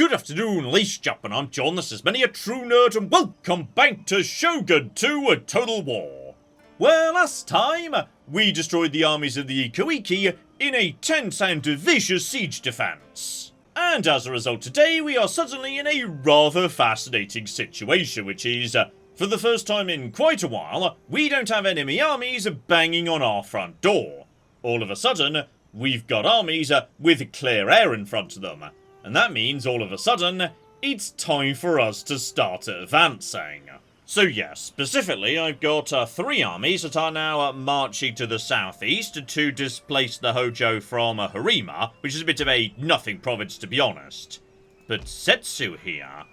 Good afternoon, ladies and gentlemen, I'm John, this is Many a True Nerd, and welcome back to Shogun 2 A Total War. Well, last time, we destroyed the armies of the Ikoiki in a 10-town vicious siege defense. And as a result today, we are suddenly in a rather fascinating situation, which is, for the first time in quite a while, we don't have enemy armies banging on our front door. All of a sudden, we've got armies with clear air in front of them. And that means, all of a sudden, it's time for us to start advancing. So yes, specifically, I've got 3 armies that are now marching to the southeast to displace the Hojo from Harima, which is a bit of a nothing province to be honest. But Setsu here,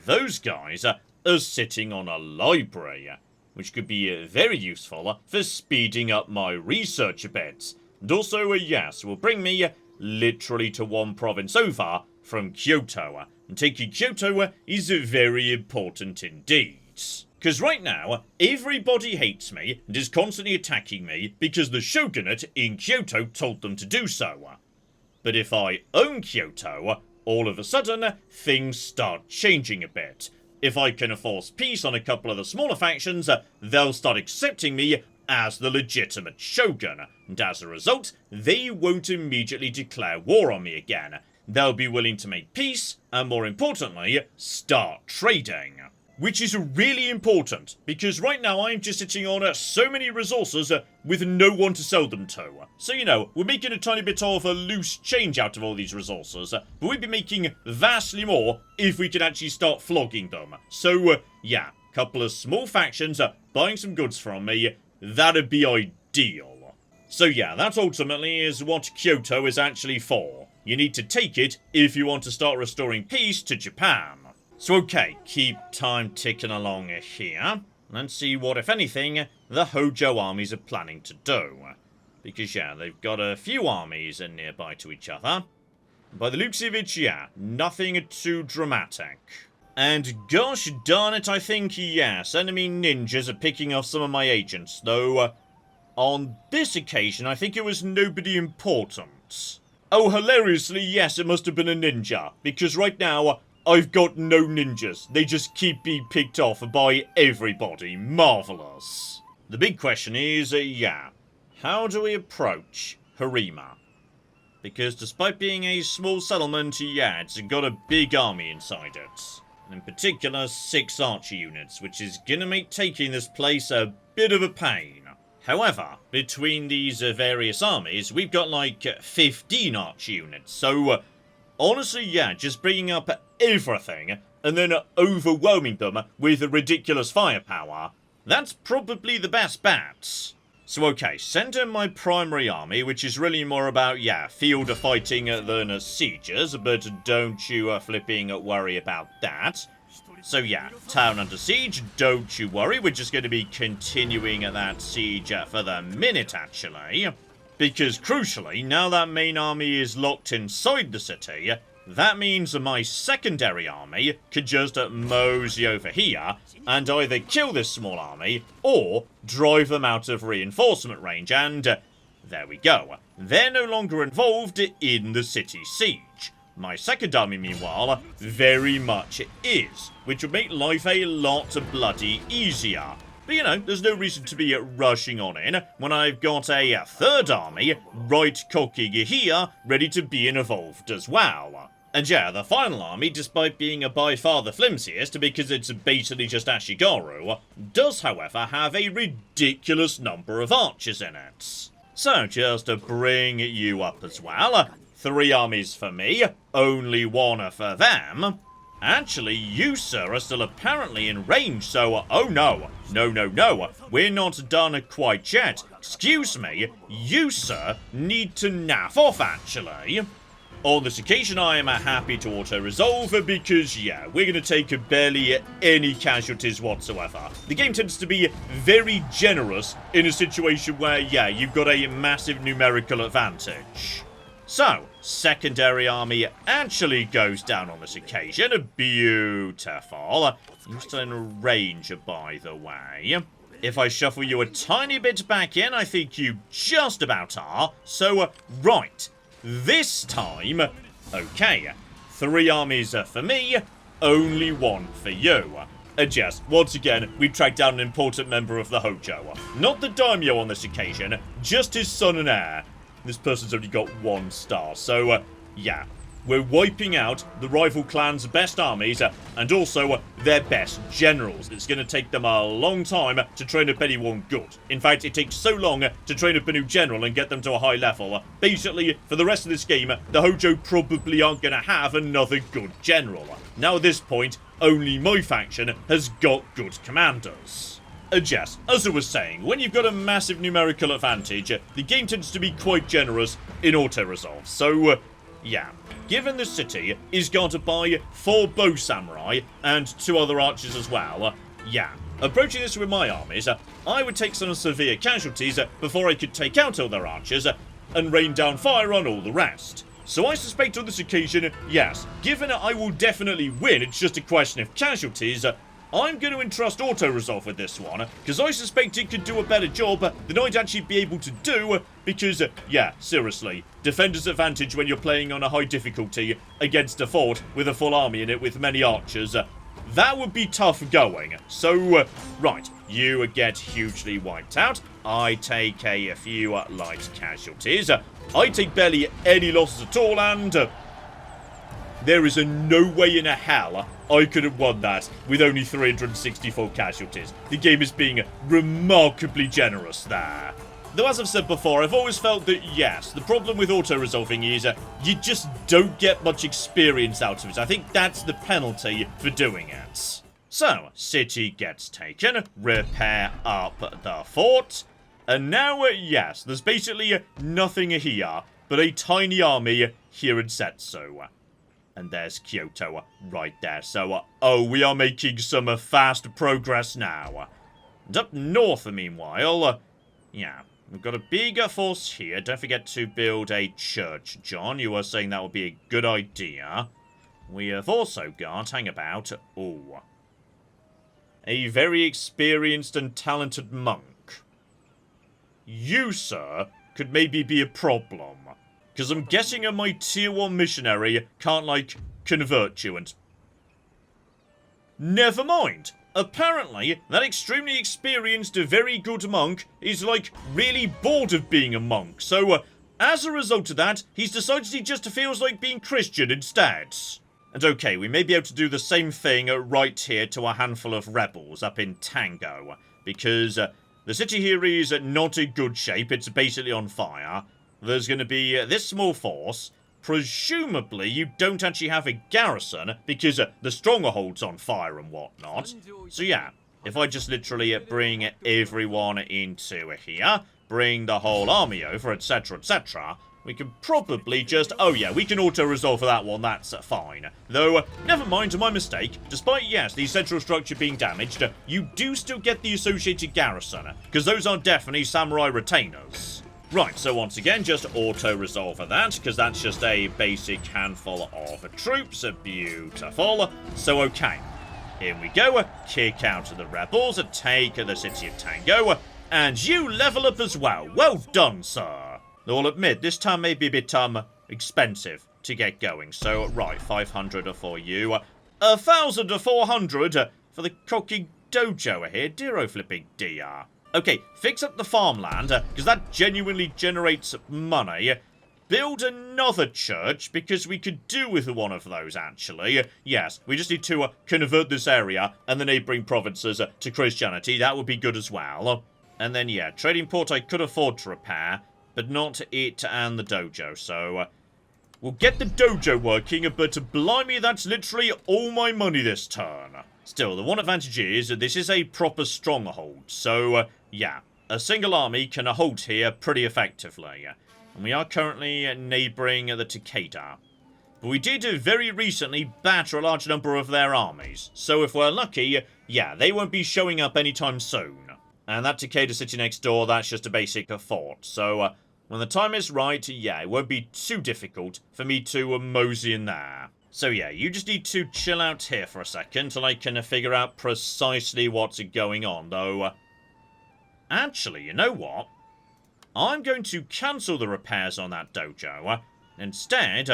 those guys are sitting on a library, which could be very useful for speeding up my research a bit. And also, yes, will bring me literally to 1 province over from Kyoto, and taking Kyoto is very important indeed. Because right now, everybody hates me and is constantly attacking me because the shogunate in Kyoto told them to do so. But if I own Kyoto, all of a sudden, things start changing a bit. If I can enforce peace on a couple of the smaller factions, they'll start accepting me as the legitimate shogun, and as a result, they won't immediately declare war on me again. They'll be willing to make peace, and more importantly, start trading. Which is really important, because right now I'm just sitting on so many resources with no one to sell them to. So, you know, we're making a tiny bit of a loose change out of all these resources, but we'd be making vastly more if we could actually start flogging them. So, yeah, couple of small factions buying some goods from me, that'd be ideal. So yeah, that ultimately is what Kyoto is actually for. You need to take it if you want to start restoring peace to Japan. So okay, keep time ticking along here. Let's see what, if anything, the Hojo armies are planning to do. Because yeah, they've got a few armies nearby to each other. By the looks of it, yeah, nothing too dramatic. And gosh darn it, I think, yes, enemy ninjas are picking off some of my agents, though on this occasion, I think it was nobody important. Oh, hilariously, yes, it must have been a ninja, because right now, I've got no ninjas. They just keep being picked off by everybody. Marvellous. The big question is, yeah, how do we approach Harima? Because despite being a small settlement, yeah, it's got a big army inside it. And in particular, 6 archer units, which is gonna make taking this place a bit of a pain. However, between these various armies, we've got like 15 archer units, so honestly, yeah, just bringing up everything and then overwhelming them with ridiculous firepower, that's probably the best bet. So okay, send in my primary army, which is really more about, yeah, field fighting than sieges, but don't you flipping worry about that. So yeah, town under siege, don't you worry, we're just going to be continuing that siege for the minute, actually. Because crucially, now that main army is locked inside the city, that means my secondary army could just mosey over here and either kill this small army or drive them out of reinforcement range, and there we go. They're no longer involved in the city siege. My second army, meanwhile, very much is, which would make life a lot bloody easier. But you know, there's no reason to be rushing on in when I've got a third army right cocking here, ready to be involved as well. And yeah, the final army, despite being by far the flimsiest, because it's basically just Ashigaru, does however have a ridiculous number of archers in it. So just to bring you up as well, 3 armies for me, only 1 for them. Actually, you, sir, are still apparently in range, so, oh no, no, we're not done quite yet. Excuse me, you, sir, need to naff off, actually. On this occasion, I am happy to auto-resolve, because, yeah, we're going to take barely any casualties whatsoever. The game tends to be very generous in a situation where, yeah, you've got a massive numerical advantage. So, secondary army actually goes down on this occasion. Beautiful. You're still in range, by the way. If I shuffle you a tiny bit back in, I think you just about are. So, right. This time, okay, 3 armies for me, only 1 for you. And yes, once again, we tracked down an important member of the Hojo. Not the daimyo on this occasion, just his son and heir. This person's only got 1 star, so, yeah. We're wiping out the rival clan's best armies, and also their best generals. It's going to take them a long time to train up anyone good. In fact, it takes so long to train up a new general and get them to a high level. Basically, for the rest of this game, the Hojo probably aren't going to have another good general. Now at this point, only my faction has got good commanders. Yes, as I was saying, when you've got a massive numerical advantage, the game tends to be quite generous in auto-resolve. So, yeah. Given the city is guarded by 4 bow samurai and 2 other archers as well, yeah. Approaching this with my armies, I would take some severe casualties before I could take out all their archers and rain down fire on all the rest. So I suspect on this occasion, yes, given I will definitely win, it's just a question of casualties, I'm going to entrust auto-resolve with this one, because I suspect it could do a better job than I'd actually be able to do, because, yeah, seriously, defender's advantage when you're playing on a high difficulty against a fort with a full army in it with many archers, that would be tough going. So, right, you get hugely wiped out, I take a few light casualties, I take barely any losses at all, and there is no way in hell I could have won that with only 364 casualties. The game is being remarkably generous there. Though as I've said before, I've always felt that yes, the problem with auto-resolving is you just don't get much experience out of it. I think that's the penalty for doing it. So, city gets taken, repair up the fort, and now, yes, there's basically nothing here but a tiny army here in Setsu. And there's Kyoto right there. So, oh, we are making some fast progress now. And up north, meanwhile, yeah, we've got a bigger force here. Don't forget to build a church, John. You were saying that would be a good idea. We have also got, hang about, oh, a very experienced and talented monk. You, sir, could maybe be a problem. Because I'm guessing my tier 1 missionary can't, like, convert you and... Never mind. Apparently, that extremely experienced, very good monk is, like, really bored of being a monk. So, as a result of that, he's decided he just feels like being Christian instead. And okay, we may be able to do the same thing right here to a handful of rebels up in Tango. Because the city here is not in good shape. It's basically on fire. There's going to be this small force. Presumably, you don't actually have a garrison, because the stronghold's on fire and whatnot. So yeah, if I just literally bring everyone into here, bring the whole army over, etc., etc., we can probably just... Oh yeah, we can auto-resolve for that one, that's fine. Though, never mind, my mistake. Despite, yes, the central structure being damaged, you do still get the associated garrison, because those are definitely samurai retainers. Right, so once again, just auto-resolve for that, because that's just a basic handful of troops. Beautiful. So, okay. In we go. Kick out the rebels, take the city of Tango, and you level up as well. Well done, sir. Though I'll admit, this time may be a bit, expensive to get going. So, right, 500 for you. 1,400 for the cocking dojo here. Dear flipping dear. Okay, fix up the farmland, because that genuinely generates money. Build another church, because we could do with one of those, actually. Yes, we just need to convert this area and the neighbouring provinces to Christianity. That would be good as well. And then, yeah, trading port I could afford to repair, but not it and the dojo. So, we'll get the dojo working, but blimey, that's literally all my money this turn. Still, the one advantage is that this is a proper stronghold. So, yeah, a single army can hold here pretty effectively. And we are currently neighbouring the Takeda. But we did very recently batter a large number of their armies. So if we're lucky, yeah, they won't be showing up anytime soon. And that Takeda city next door, that's just a basic fort. So when the time is right, yeah, it won't be too difficult for me to mosey in there. So yeah, you just need to chill out here for a second till I can figure out precisely what's going on, though. Actually, you know what? I'm going to cancel the repairs on that dojo. Instead,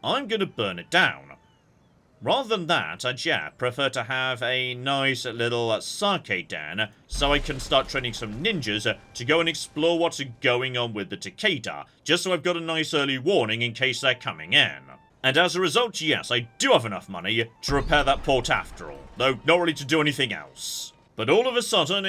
I'm going to burn it down. Rather than that, I'd, prefer to have a nice little sake den, so I can start training some ninjas to go and explore what's going on with the Takeda, just so I've got a nice early warning in case they're coming in. And as a result, yes, I do have enough money to repair that port after all, though not really to do anything else. But all of a sudden,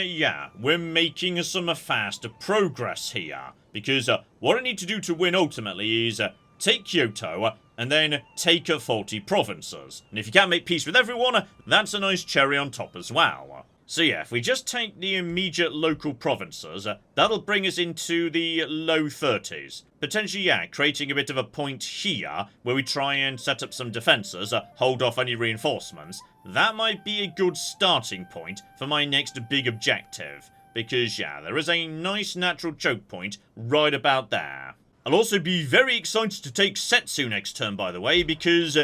we're making some fast progress here, because what I need to do to win ultimately is take Kyoto, and then take 40 provinces. And if you can't make peace with everyone, that's a nice cherry on top as well. So yeah, if we just take the immediate local provinces, that'll bring us into the low 30s. Potentially, creating a bit of a point here, where we try and set up some defences, hold off any reinforcements. That might be a good starting point for my next big objective. Because, there is a nice natural choke point right about there. I'll also be very excited to take Setsu next turn, by the way, because,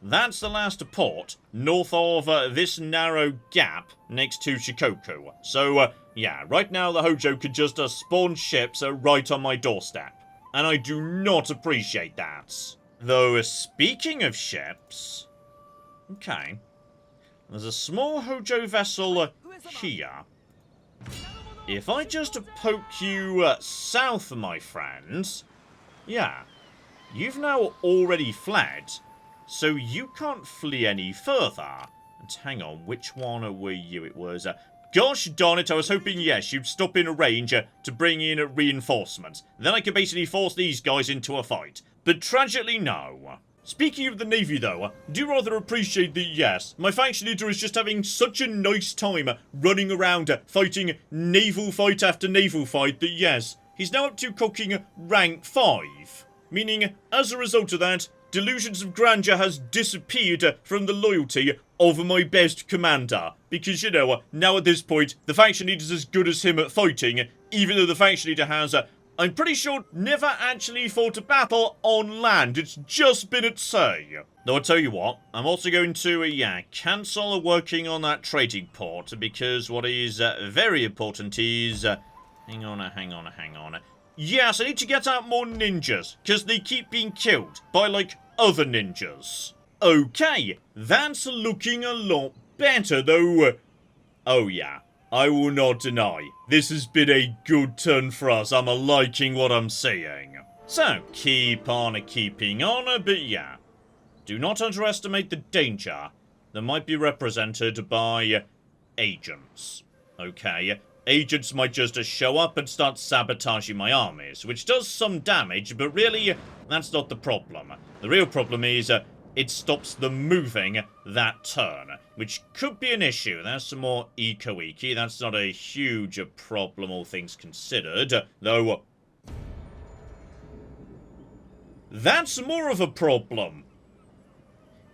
that's the last port north of this narrow gap next to Shikoku. So, right now the Hojo could just spawn ships right on my doorstep. And I do not appreciate that. Though, speaking of ships... Okay. There's a small Hojo vessel here. If I just poke you south, my friends, you've now already fled, so you can't flee any further. And hang on, which one were you? It was, gosh darn it, I was hoping, yes, you'd stop in a range to bring in reinforcements. Then I could basically force these guys into a fight. But tragically, no. Speaking of the Navy, though, I do rather appreciate that, yes, my faction leader is just having such a nice time running around fighting naval fight after naval fight that, yes, he's now up to cooking rank 5. Meaning, as a result of that, delusions of grandeur has disappeared from the loyalty of my best commander. Because, now at this point, the faction leader's as good as him at fighting, even though the faction leader has... I'm pretty sure never actually fought a battle on land. It's just been at sea. Though I'll tell you what, I'm also going to, cancel working on that trading port because what is very important is... hang on. Yes, I need to get out more ninjas because they keep being killed by, other ninjas. Okay, that's looking a lot better, though. Oh, yeah. I will not deny, this has been a good turn for us. I'm liking what I'm seeing. So, keep on keeping on, but do not underestimate the danger that might be represented by agents. Okay, agents might just show up and start sabotaging my armies, which does some damage, but really, that's not the problem. The real problem is... it stops them moving that turn, which could be an issue. There's some more Eco-Iki. That's not a huge problem, all things considered. Though, that's more of a problem.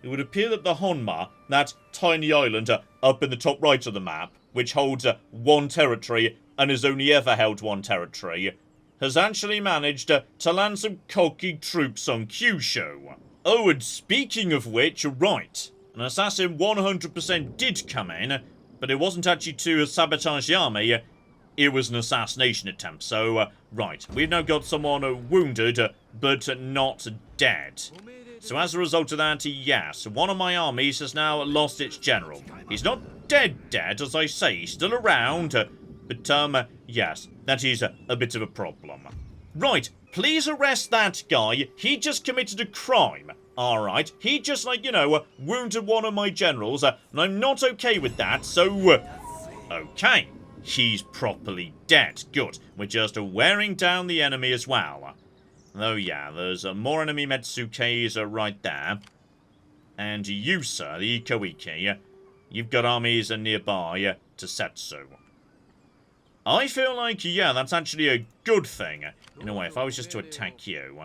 It would appear that the Honma, that tiny island up in the top right of the map, which holds one territory and has only ever held one territory, has actually managed to land some cocky troops on Kyushu. Oh, and speaking of which, right, an assassin 100% did come in, but it wasn't actually to sabotage the army, it was an assassination attempt. So, right, we've now got someone wounded, but not dead. So as a result of that, yes, one of my armies has now lost its general. He's not dead, as I say, he's still around, but, yes, that is a bit of a problem. Right, please arrest that guy. He just committed a crime. Alright, he just, wounded one of my generals, and I'm not okay with that, so... okay, he's properly dead. Good. We're just wearing down the enemy as well. Oh, there's more enemy Metsukes right there. And you, sir, the Iko-Iki, you've got armies nearby to Setsu. I feel like, that's actually a good thing. In a way, if I was just to attack you.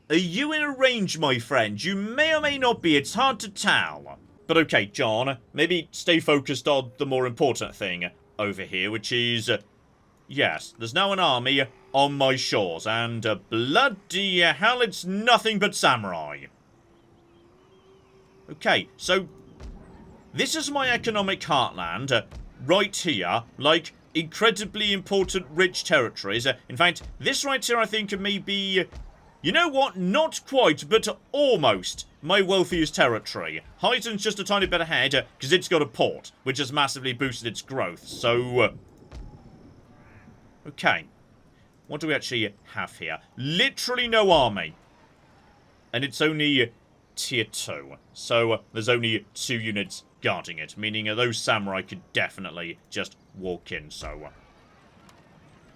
Are you in a range, my friend? You may or may not be, it's hard to tell. But okay, John, maybe stay focused on the more important thing over here, which is... yes, there's now an army on my shores, and bloody hell, it's nothing but samurai. Okay, so... this is my economic heartland, right here, incredibly important rich territories. In fact, this right here I think may be You know what? Not quite, but almost my wealthiest territory. Hyton's just a tiny bit ahead, because it's got a port, which has massively boosted its growth. So, okay. What do we actually have here? Literally no army. And it's only tier 2. So, there's only 2 units guarding it, meaning those samurai could definitely just walk in, so...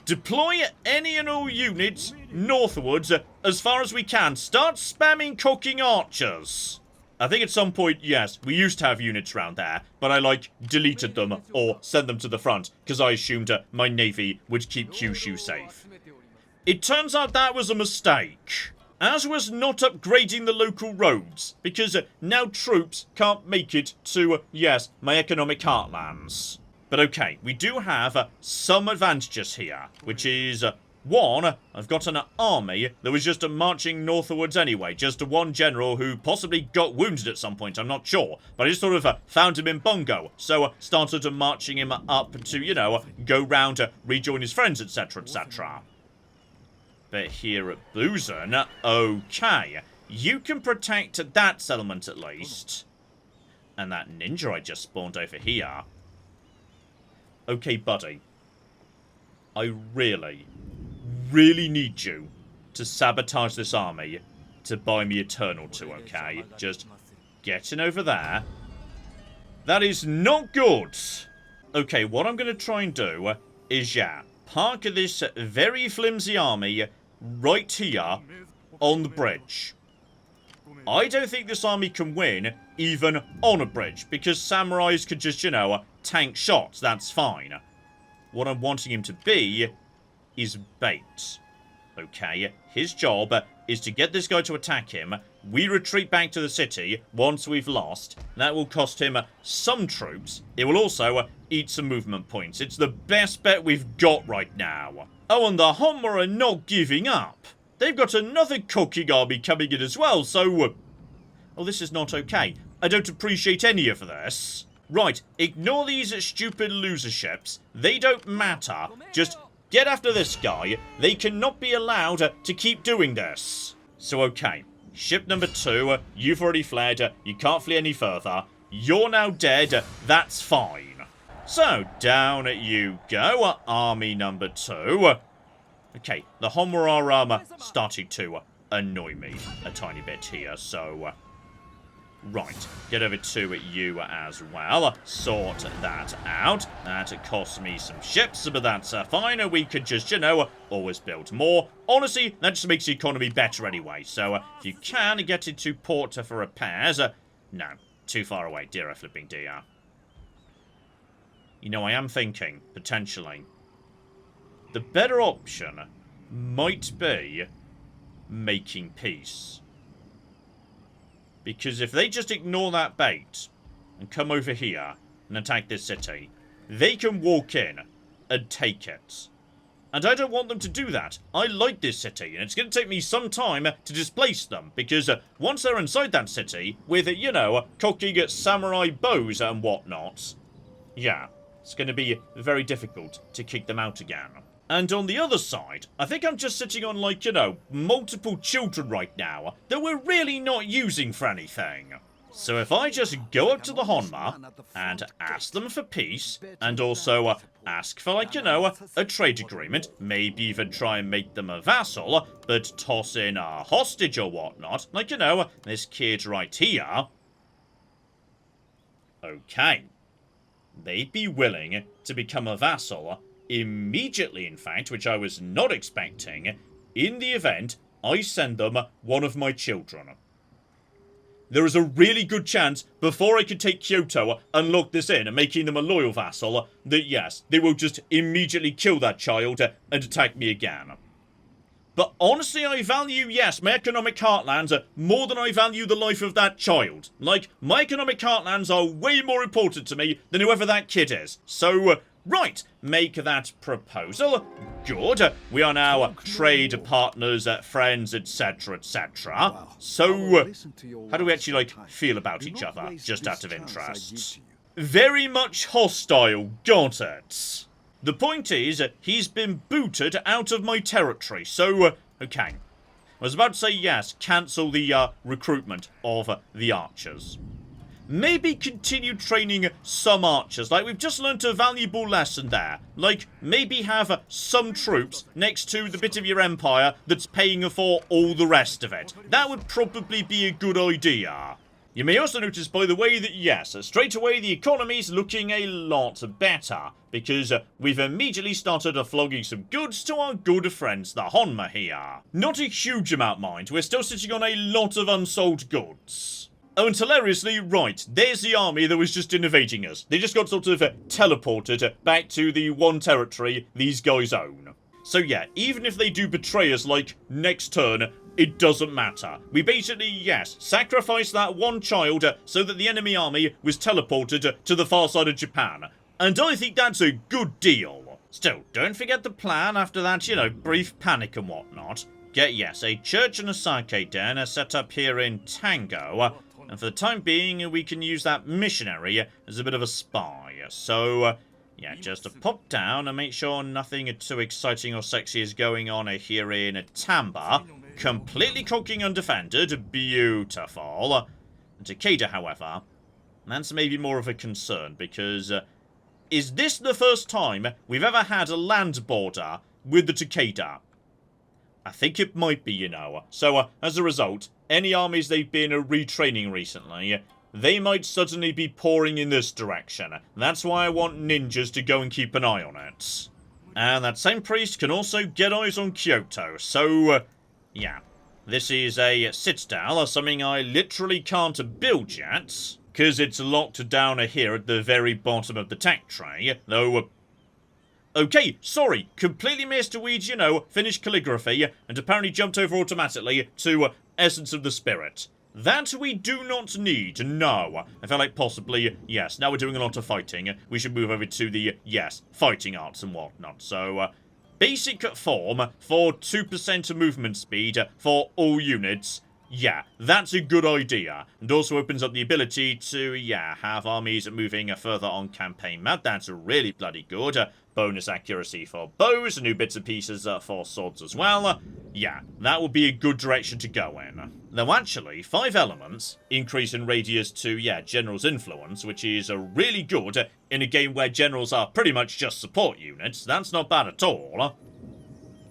Deploy any and all units northwards as far as we can. Start spamming cooking archers. I think at some point, yes, we used to have units around there, but I, like, deleted them or sent them to the front because I assumed my navy would keep Kyushu safe. It turns out that was a mistake, as was not upgrading the local roads, because now troops can't make it to, yes, my economic heartlands. But okay, we do have some advantages here, which is, one, I've got an army that was just marching northwards anyway, just one general who possibly got wounded at some point, I'm not sure, but I just sort of found him in Bongo, so started marching him up to, you know, go round, rejoin his friends, etc, etc. But here at Busan, okay, you can protect that settlement at least. And that ninja I just spawned over here. Okay, buddy. I really need you to sabotage this army to buy me Eternal 2, okay? Just getting over there. That is not good. Okay, what I'm going to try and do is, yeah, park this very flimsy army right here on the bridge. I don't think this army can win even on a bridge, because samurais could just, you know, tank shots, that's fine. What I'm wanting him to be is bait. Okay, his job is to get this guy to attack him. We retreat back to the city once we've lost. That will cost him some troops. It will also eat some movement points. It's the best bet we've got right now. Oh, and the Honma are not giving up. They've got another cooking army coming in as well, so... oh, this is not okay. I don't appreciate any of this. Right, ignore these stupid loser ships. They don't matter. Just get after this guy. They cannot be allowed to keep doing this. So, okay. Ship number 2, you've already fled. You can't flee any further. You're now dead. That's fine. So, down you go. Army number 2. Okay, the Honma are starting to annoy me a tiny bit here, so... right, get over to you as well. Sort that out. That costs me some ships, but that's fine. We could just, you know, always build more. Honestly, that just makes the economy better anyway. So, if you can, get into port for repairs. No, too far away, dear flipping dear. You know, I am thinking, potentially, the better option might be making peace. Because if they just ignore that bait and come over here and attack this city, they can walk in and take it. And I don't want them to do that. I like this city, and it's going to take me some time to displace them, because once they're inside that city, with, you know, cocking samurai bows and whatnot, yeah, it's going to be very difficult to kick them out again. And on the other side, I think I'm just sitting on, like, you know, multiple children right now that we're really not using for anything. So if I just go up to the Honma and ask them for peace, and also ask for, like, you know, a trade agreement, maybe even try and make them a vassal, but toss in a hostage or whatnot, like, you know, this kid right here. Okay. They'd be willing to become a vassal immediately, in fact, which I was not expecting, in the event I send them one of my children. There is a really good chance, before I could take Kyoto and lock this in, making them a loyal vassal, that yes, they will just immediately kill that child and attack me again. But honestly, I value, yes, my economic heartlands more than I value the life of that child. Like, my economic heartlands are way more important to me than whoever that kid is. So, right, make that proposal. Good. We are now trade partners, friends, etc, etc. So, how do we actually, like, feel about each other, just out of interest? Very much hostile, got it. The point is, he's been booted out of my territory, so, okay. I was about to say yes, cancel the recruitment of the archers. Maybe continue training some archers. Like, we've just learnt a valuable lesson there. Like, maybe have some troops next to the bit of your empire that's paying for all the rest of it. That would probably be a good idea. You may also notice, by the way, that yes, straight away the economy's looking a lot better. Because we've immediately started flogging some goods to our good friends, the Honma here. Not a huge amount, mind. We're still sitting on a lot of unsold goods. Oh, and hilariously, right, there's the army that was just invading us. They just got sort of teleported back to the one territory these guys own. So yeah, even if they do betray us, like, next turn, it doesn't matter. We basically, yes, sacrificed that one child so that the enemy army was teleported to the far side of Japan. And I think that's a good deal. Still, don't forget the plan after that, you know, brief panic and whatnot. Get, yes, a church and a sake den set up here in Tango. And for the time being, we can use that missionary as a bit of a spy. So, yeah, just pop down and make sure nothing too exciting or sexy is going on here in Tamba. Completely conquering undefended. Beautiful. And Takeda, however, that's maybe more of a concern, because is this the first time we've ever had a land border with the Takeda? I think it might be, you know. So, as a result, any armies they've been retraining recently, they might suddenly be pouring in this direction. That's why I want ninjas to go and keep an eye on it. And that same priest can also get eyes on Kyoto. So, yeah. This is a citadel, something I literally can't build yet, because it's locked down here at the very bottom of the tech tray, though... Okay, sorry, completely missed a weed, you know, finished calligraphy, and apparently jumped over automatically to Essence of the Spirit. That we do not need, no. I feel like possibly, yes, now we're doing a lot of fighting, we should move over to the, yes, fighting arts and whatnot. So, basic form for 2% movement speed for all units. Yeah, that's a good idea. And also opens up the ability to, yeah, have armies moving further on campaign map. That's really bloody good. Bonus accuracy for bows, new bits and pieces for swords as well. Yeah, that would be a good direction to go in. Though actually, 5 elements increase in radius to, yeah, general's influence, which is really good in a game where generals are pretty much just support units. That's not bad at all.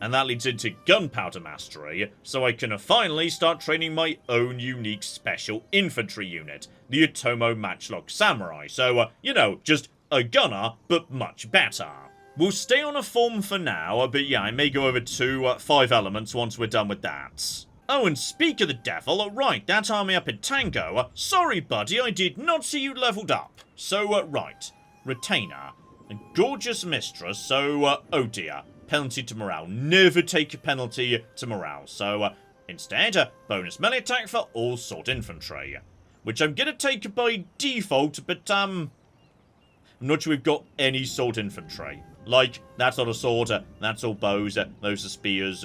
And that leads into gunpowder mastery, so I can finally start training my own unique special infantry unit, the Otomo Matchlock Samurai. So, you know, just a gunner, but much better. We'll stay on a form for now, but yeah, I may go over to 5 elements once we're done with that. Oh, and speak of the devil, right, that army up in Tango, sorry buddy, I did not see you leveled up. So, right, retainer, a gorgeous mistress, so, oh dear. Penalty to morale. Never take a penalty to morale. So, instead, bonus melee attack for all sword infantry. Which I'm going to take by default, but, I'm not sure we've got any sword infantry. Like, that's not a sword, that's all bows, those are spears.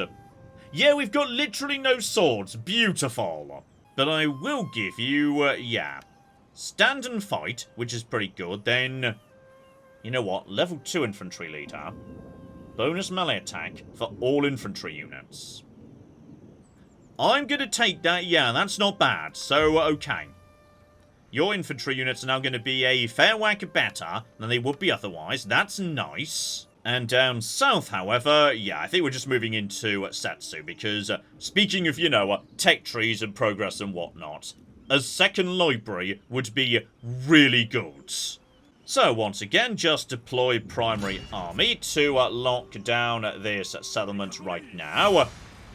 Yeah, we've got literally no swords. Beautiful. But I will give you, yeah, stand and fight, which is pretty good. Then, you know what, level 2 infantry leader. Bonus melee attack for all infantry units. I'm going to take that, yeah, that's not bad. So, okay. Your infantry units are now going to be a fair whack better than they would be otherwise. That's nice. And down south, however, yeah, I think we're just moving into Setsu, because speaking of, you know, tech trees and progress and whatnot, a second library would be really good. So, once again, just deploy primary army to lock down this settlement right now.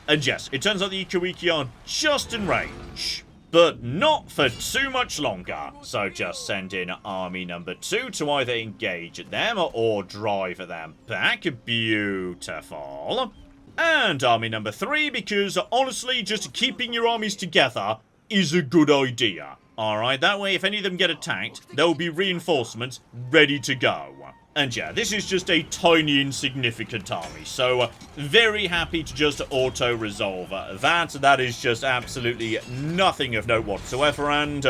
And yes, it turns out the Ikuiki are just in range. But not for too much longer. So just send in army number 2 to either engage them or drive them back. Beautiful. And army number 3, because honestly, just keeping your armies together is a good idea. Alright, that way if any of them get attacked, there will be reinforcements ready to go. And yeah, this is just a tiny insignificant army, so very happy to just auto-resolve that. That is just absolutely nothing of note whatsoever, and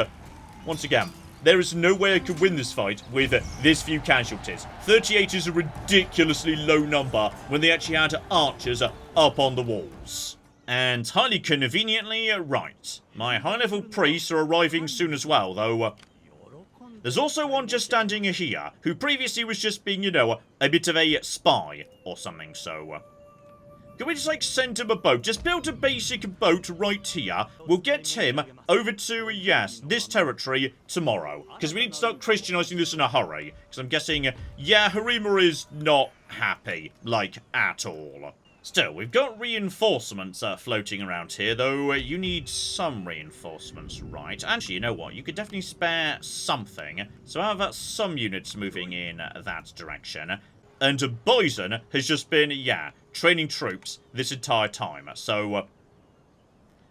once again, there is no way I could win this fight with this few casualties. 38 is a ridiculously low number when they actually had archers up on the walls. And highly conveniently, right, my high-level priests are arriving soon as well, though. There's also one just standing here, who previously was just being, you know, a bit of a spy or something, so... Can we just, like, send him a boat? Just build a basic boat right here. We'll get him over to, yes, this territory tomorrow. Because we need to start Christianizing this in a hurry. Because I'm guessing, yeah, Harima is not happy, like, at all. Still, we've got reinforcements floating around here, though you need some reinforcements, right? Actually, you know what? You could definitely spare something. So I have some units moving in that direction. And Bison has just been, yeah, training troops this entire time. So,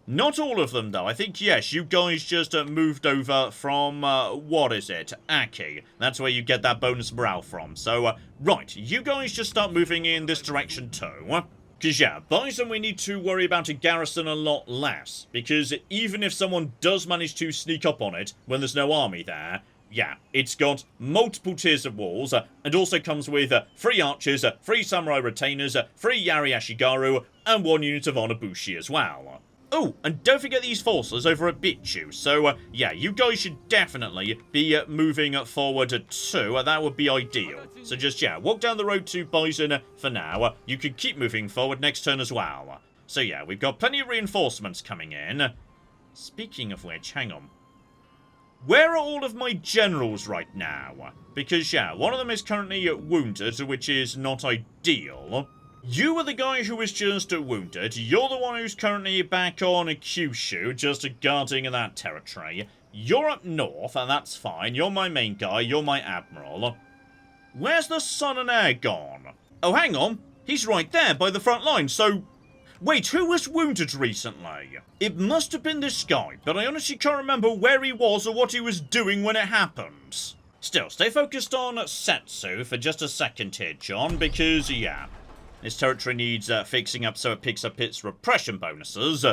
not all of them, though. I think, yes, you guys just moved over from, what is it? Aki. That's where you get that bonus morale from. So, right, you guys just start moving in this direction, too. Because, yeah, Bison we need to worry about a garrison a lot less. Because even if someone does manage to sneak up on it when there's no army there, yeah, it's got multiple tiers of walls, and also comes with 3 archers, 3 samurai retainers, 3 Yari Ashigaru, and 1 unit of Onabushi as well. Oh, and don't forget these forces over at Bitchu. So, yeah, you guys should definitely be moving forward too. That would be ideal. So just, yeah, walk down the road to Bison for now. You can keep moving forward next turn as well. So, yeah, we've got plenty of reinforcements coming in. Speaking of which, hang on. Where are all of my generals right now? Because, yeah, one of them is currently wounded, which is not ideal. You were the guy who was just wounded. You're the one who's currently back on Kyushu, just guarding that territory. You're up north, and that's fine. You're my main guy. You're my admiral. Where's the son and heir gone? Oh, hang on. He's right there by the front line, so... Wait, who was wounded recently? It must have been this guy, but I honestly can't remember where he was or what he was doing when it happened. Still, stay focused on Setsu for just a second here, John, because, yeah, this territory needs fixing up so it picks up its repression bonuses.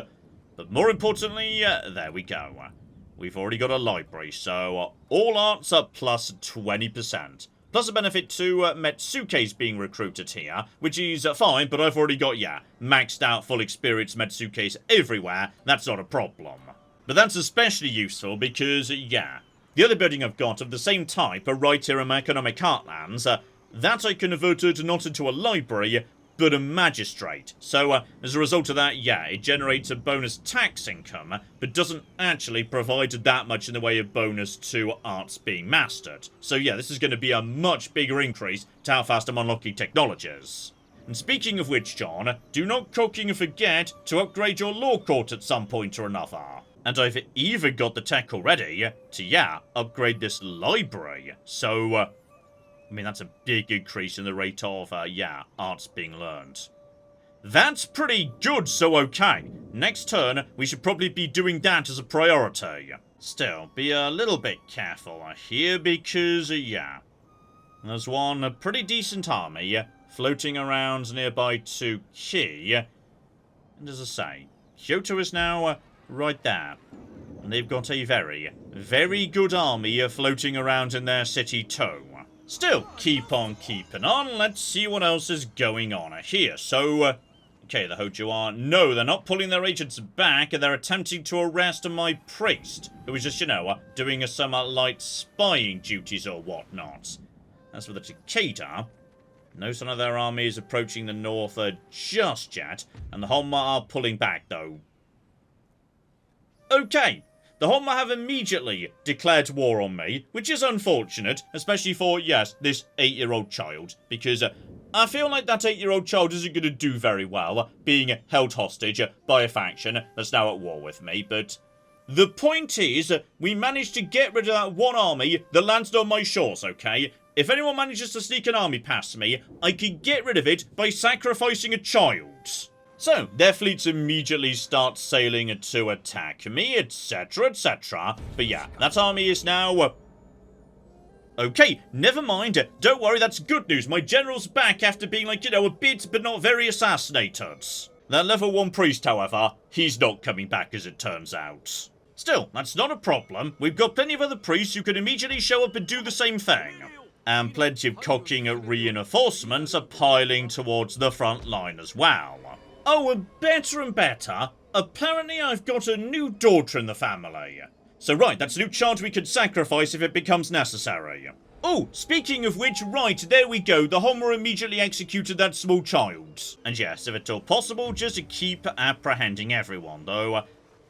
But more importantly, there we go. We've already got a library, so all arts are plus 20%. Plus a benefit to Metsuke's being recruited here, which is fine, but I've already got, yeah, maxed out full experience Metsuke's everywhere. That's not a problem. But that's especially useful because, yeah, the other building I've got of the same type are right here in my economic heartlands. That I converted not into a library, but a magistrate. So, as a result of that, yeah, it generates a bonus tax income, but doesn't actually provide that much in the way of bonus to arts being mastered. So yeah, this is going to be a much bigger increase to how fast I'm unlocking technologies. And speaking of which, John, do not cooking forget to upgrade your law court at some point or another. And I've even got the tech already to, yeah, upgrade this library. So, I mean, that's a big increase in the rate of, yeah, arts being learned. That's pretty good, so okay. Next turn, we should probably be doing that as a priority. Still, be a little bit careful here because, yeah, there's one pretty decent army floating around nearby to Ki. And as I say, Kyoto is now right there. And they've got a very, very good army floating around in their city too. Still, keep on keeping on. Let's see what else is going on here. So, okay, the Hojo no, they're not pulling their agents back, and they're attempting to arrest my priest, who was just, you know, doing some light spying duties or whatnot. As for the Takeda, no sign of their armies approaching the north just yet, and the Honma are pulling back, though. Okay. The Honma have immediately declared war on me, which is unfortunate, especially for, yes, this 8-year-old child, because I feel like that 8-year-old child isn't going to do very well being held hostage by a faction that's now at war with me, but the point is, we managed to get rid of that one army that landed on my shores, okay? If anyone manages to sneak an army past me, I can get rid of it by sacrificing a child. So, their fleets immediately start sailing to attack me, etc, etc. But yeah, that army is now... Okay, never mind. Don't worry, that's good news. My general's back after being, like, you know, a bit but not very assassinated. That level 1 priest, however, he's not coming back as it turns out. Still, that's not a problem. We've got plenty of other priests who can immediately show up and do the same thing. And plenty of cocking reinforcements are piling towards the front line as well. Oh, and better. Apparently I've got a new daughter in the family. So right, that's a new child we can sacrifice if it becomes necessary. Oh, speaking of which, right, there we go. The Homer immediately executed that small child. And yes, if at all possible, just keep apprehending everyone, though.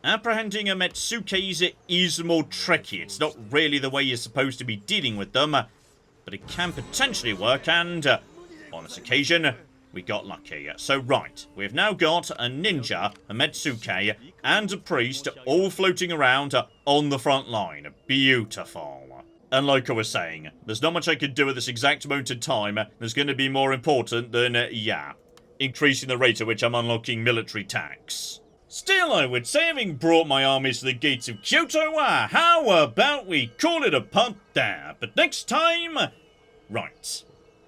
Apprehending a Metsukes is more tricky. It's not really the way you're supposed to be dealing with them, but it can potentially work, and on this occasion, we got lucky. So right, we've now got a ninja, a Metsuke, and a priest all floating around on the front line. Beautiful. And like I was saying, there's not much I can do at this exact moment in time that's going to be more important than, increasing the rate at which I'm unlocking military tax. Still, I would say, having brought my armies to the gates of Kyoto, how about we call it a punt there? But next time... Right.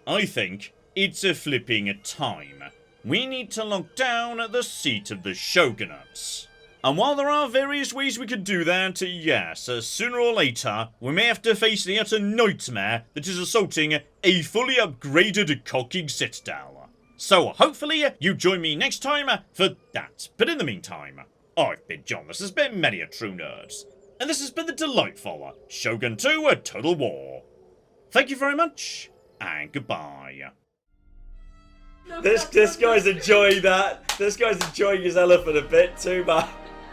I think it's a flipping time. We need to lock down the seat of the shogunate. And while there are various ways we could do that, yes, sooner or later, we may have to face the utter nightmare that is assaulting a fully upgraded cocking citadel. So hopefully you join me next time for that. But in the meantime, I've been John, this has been Many a True Nerds, and this has been the delightful Shogun 2 Total War. Thank you very much, and goodbye. This guy's enjoying that. This guy's enjoying his elephant a bit too much.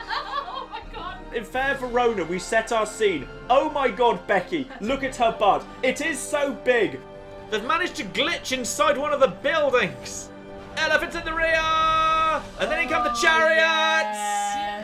Oh my god. In Fair Verona, we set our scene. Oh my god, Becky, look at her butt. It is so big. They've managed to glitch inside one of the buildings. Elephants in the rear! And then in come the chariots!